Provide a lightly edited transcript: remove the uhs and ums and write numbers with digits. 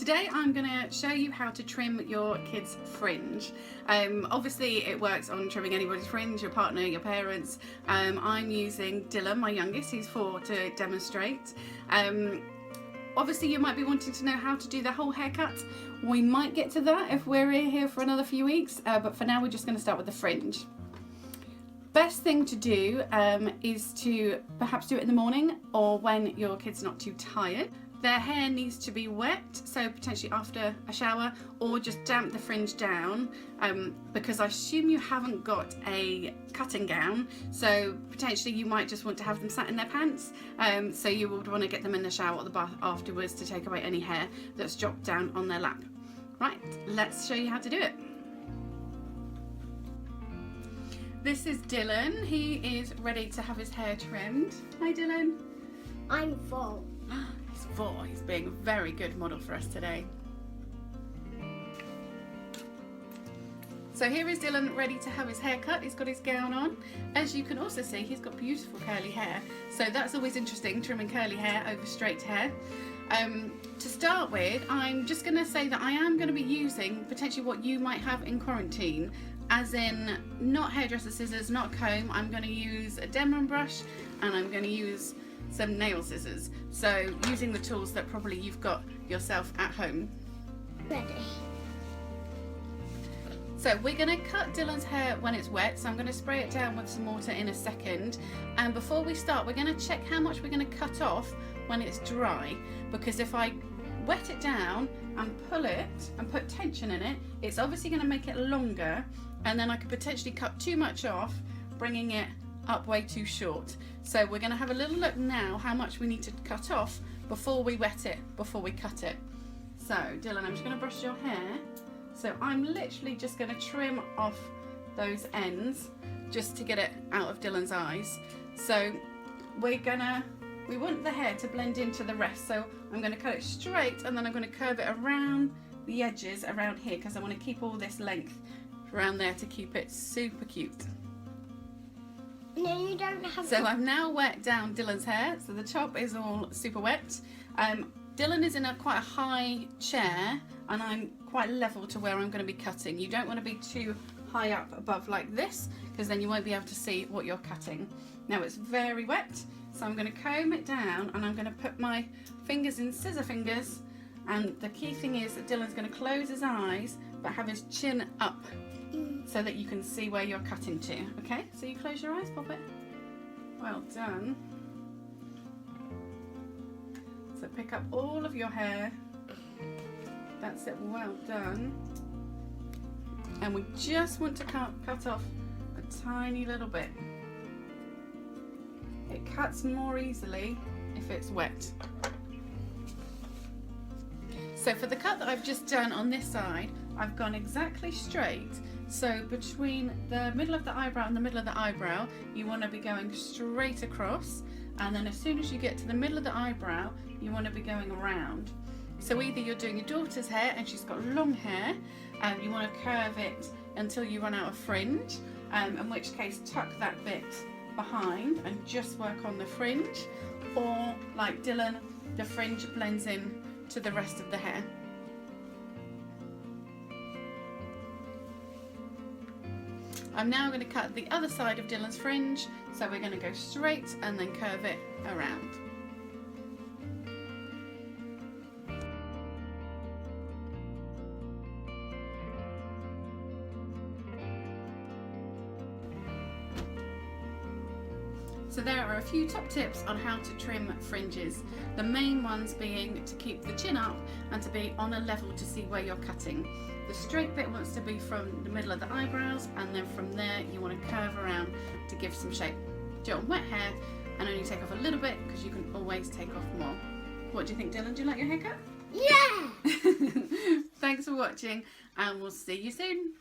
today I'm going to show you how to trim your kids' fringe. Obviously it works on trimming anybody's fringe, your partner, your parents. I'm using Dylan, my youngest, he's 4, to demonstrate. Obviously you might be wanting to know how to do the whole haircut. We might get to that if we're here for another few weeks, but for now we're just going to start with the fringe. Best thing to do is to perhaps do it in the morning or when your kid's not too tired. Their hair needs to be wet, so potentially after a shower, or just damp the fringe down, because I assume you haven't got a cutting gown, so potentially you might just want to have them sat in their pants, so you would want to get them in the shower or the bath afterwards to take away any hair that's dropped down on their lap. Right, let's show you how to do it. This is Dylan. He is ready to have his hair trimmed. Hi Dylan. I'm 4. He's 4. He's being a very good model for us today. So here is Dylan ready to have his hair cut. He's got his gown on. As you can also see, he's got beautiful curly hair. So that's always interesting, trimming curly hair over straight hair. To start with, I'm just going to say that I am going to be using potentially what you might have in quarantine, as in not hairdresser scissors, not a comb. I'm going to use a Denman brush and I'm going to use some nail scissors. So using the tools that probably you've got yourself at home. Ready. So we're going to cut Dylan's hair when it's wet, so I'm going to spray it down with some water in a second. And before we start, we're going to check how much we're going to cut off when it's dry, because if I wet it down and pull it and put tension in it, it's obviously going to make it longer, and then I could potentially cut too much off, bringing it up way too short. So we're going to have a little look now how much we need to cut off before we wet it, before we cut it. So Dylan, I'm just going to brush your hair. So I'm literally just going to trim off those ends just to get it out of Dylan's eyes. So we want the hair to blend into the rest, so I'm going to cut it straight and then I'm going to curve it around the edges around here, because I want to keep all this length around there to keep it super cute. No, you don't have So I've now wet down Dylan's hair, so the top is all super wet. Dylan is in quite a high chair and I'm quite level to where I'm going to be cutting. You don't want to be too high up above like this, because then you won't be able to see what you're cutting. Now it's very wet, so I'm going to comb it down and I'm going to put my fingers in scissor fingers, and the key thing is that Dylan's going to close his eyes but have his chin up so that you can see where you're cutting to. Okay, so you close your eyes, pop it. Well done. So pick up all of your hair. That's it, well done. And we just want to cut off a tiny little bit. It cuts more easily if it's wet. So for the cut that I've just done on this side, I've gone exactly straight. So between the middle of the eyebrow and the middle of the eyebrow, you want to be going straight across. And then as soon as you get to the middle of the eyebrow, you want to be going around. So either you're doing your daughter's hair and she's got long hair, and you want to curve it until you run out of fringe, in which case tuck that bit behind and just work on the fringe, or like Dylan, the fringe blends in to the rest of the hair. I'm now going to cut the other side of Dylan's fringe, so we're going to go straight and then curve it around. So there are a few top tips on how to trim fringes. The main ones being to keep the chin up and to be on a level to see where you're cutting. The straight bit wants to be from the middle of the eyebrows, and then from there you want to curve around to give some shape. Do it on wet hair and only take off a little bit, because you can always take off more. What do you think, Dylan? Do you like your haircut? Yeah! Thanks for watching, and we'll see you soon.